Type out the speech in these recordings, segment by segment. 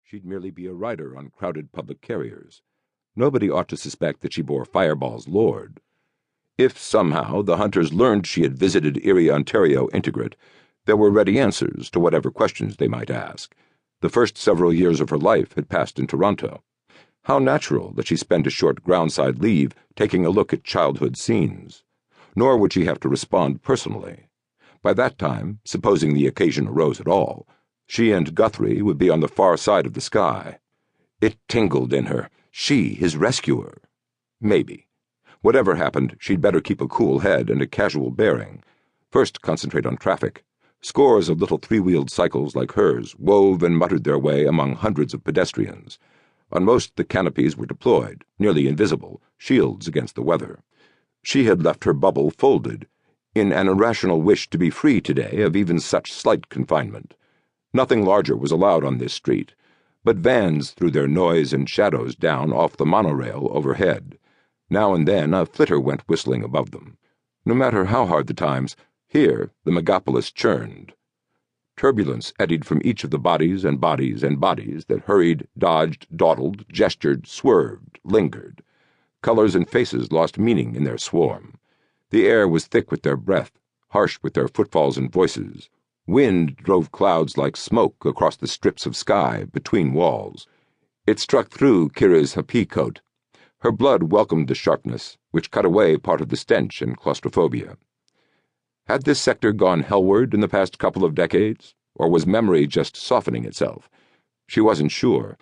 She'd merely be a rider on crowded public carriers. Nobody ought to suspect that she bore Fireball's lord. If, somehow, the hunters learned she had visited Erie, Ontario integrate, there were ready answers to whatever questions they might ask. The first several years of her life had passed in Toronto. How natural that she spend a short groundside leave taking a look at childhood scenes. Nor would she have to respond personally. By that time, supposing the occasion arose at all, she and Guthrie would be on the far side of the sky. It tingled in her. She, his rescuer. Maybe. Whatever happened, she'd better keep a cool head and a casual bearing. First, concentrate on traffic. Scores of little three-wheeled cycles like hers wove and muttered their way among hundreds of pedestrians. On most, the canopies were deployed, nearly invisible, shields against the weather. She had left her bubble folded, in an irrational wish to be free today of even such slight confinement. Nothing larger was allowed on this street, but vans threw their noise and shadows down off the monorail overhead. Now and then a flitter went whistling above them. No matter how hard the times, here the megapolis churned. Turbulence eddied from each of the bodies and bodies and bodies that hurried, dodged, dawdled, gestured, swerved, lingered. Colors and faces lost meaning in their swarm. The air was thick with their breath, harsh with their footfalls and voices. Wind drove clouds like smoke across the strips of sky between walls. It struck through Kyra's happy coat. Her blood welcomed the sharpness, which cut away part of the stench and claustrophobia. Had this sector gone hellward in the past couple of decades, or was memory just softening itself? She wasn't sure.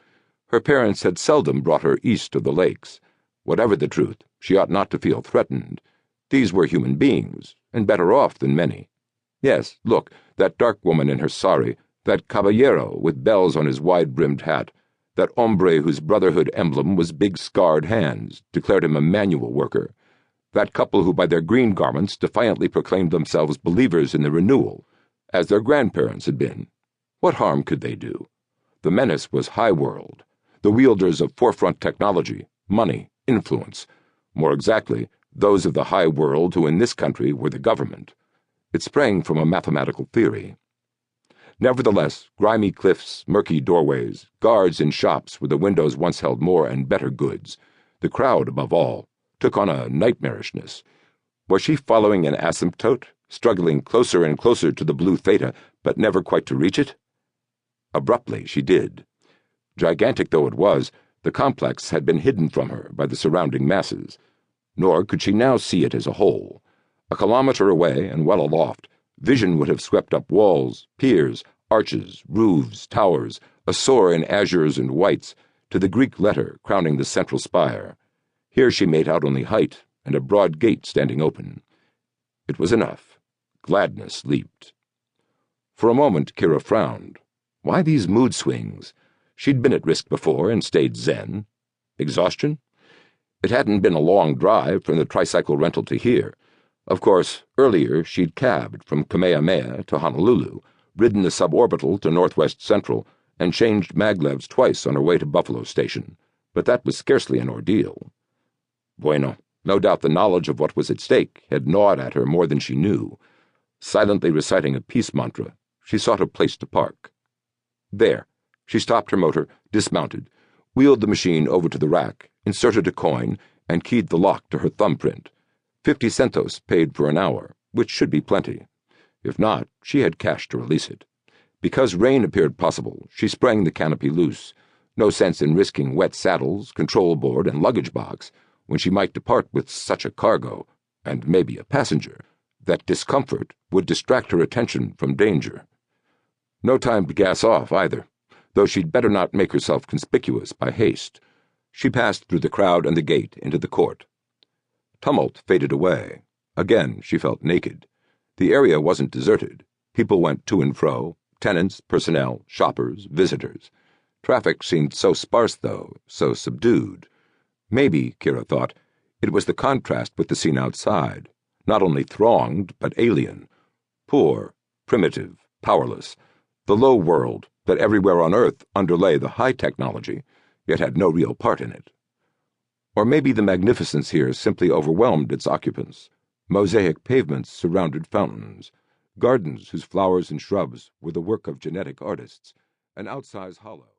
Her parents had seldom brought her east of the lakes. Whatever the truth, she ought not to feel threatened. These were human beings, and better off than many. Yes, look, that dark woman in her sari, that caballero with bells on his wide-brimmed hat, that hombre whose brotherhood emblem was big scarred hands, declared him a manual worker, that couple who by their green garments defiantly proclaimed themselves believers in the renewal, as their grandparents had been. What harm could they do? The menace was high world, the wielders of forefront technology, money, influence. More exactly, those of the high world who in this country were the government. It sprang from a mathematical theory. Nevertheless, grimy cliffs, murky doorways, guards in shops where the windows once held more and better goods, the crowd above all, took on a nightmarishness. Was she following an asymptote, struggling closer and closer to the blue theta, but never quite to reach it? Abruptly, she did. Gigantic though it was, the complex had been hidden from her by the surrounding masses. Nor could she now see it as a whole. A kilometer away and well aloft, vision would have swept up walls, piers, arches, roofs, towers, a soar in azures and whites, to the Greek letter crowning the central spire. Here she made out only height and a broad gate standing open. It was enough. Gladness leaped. For a moment Kyra frowned. Why these mood swings? She'd been at risk before and stayed zen. Exhaustion? It hadn't been a long drive from the tricycle rental to here. Of course, earlier she'd cabbed from Kamehameha to Honolulu, ridden the suborbital to Northwest Central, and changed maglevs twice on her way to Buffalo Station. But that was scarcely an ordeal. Bueno, no doubt the knowledge of what was at stake had gnawed at her more than she knew. Silently reciting a peace mantra, she sought a place to park. There. She stopped her motor, dismounted, wheeled the machine over to the rack, inserted a coin, and keyed the lock to her thumbprint. 50 centos paid for an hour, which should be plenty. If not, she had cash to release it. Because rain appeared possible, she sprang the canopy loose. No sense in risking wet saddles, control board, and luggage box, when she might depart with such a cargo, and maybe a passenger, that discomfort would distract her attention from danger. No time to gas off, either, though she'd better not make herself conspicuous by haste. She passed through the crowd and the gate into the court. Tumult faded away. Again she felt naked. The area wasn't deserted. People went to and fro, tenants, personnel, shoppers, visitors. Traffic seemed so sparse, though, so subdued. Maybe, Kyra thought, it was the contrast with the scene outside, not only thronged, but alien. Poor, primitive, powerless. The low world that everywhere on Earth underlay the high technology, yet had no real part in it. Or maybe the magnificence here simply overwhelmed its occupants. Mosaic pavements surrounded fountains, gardens whose flowers and shrubs were the work of genetic artists, an outsized hollow.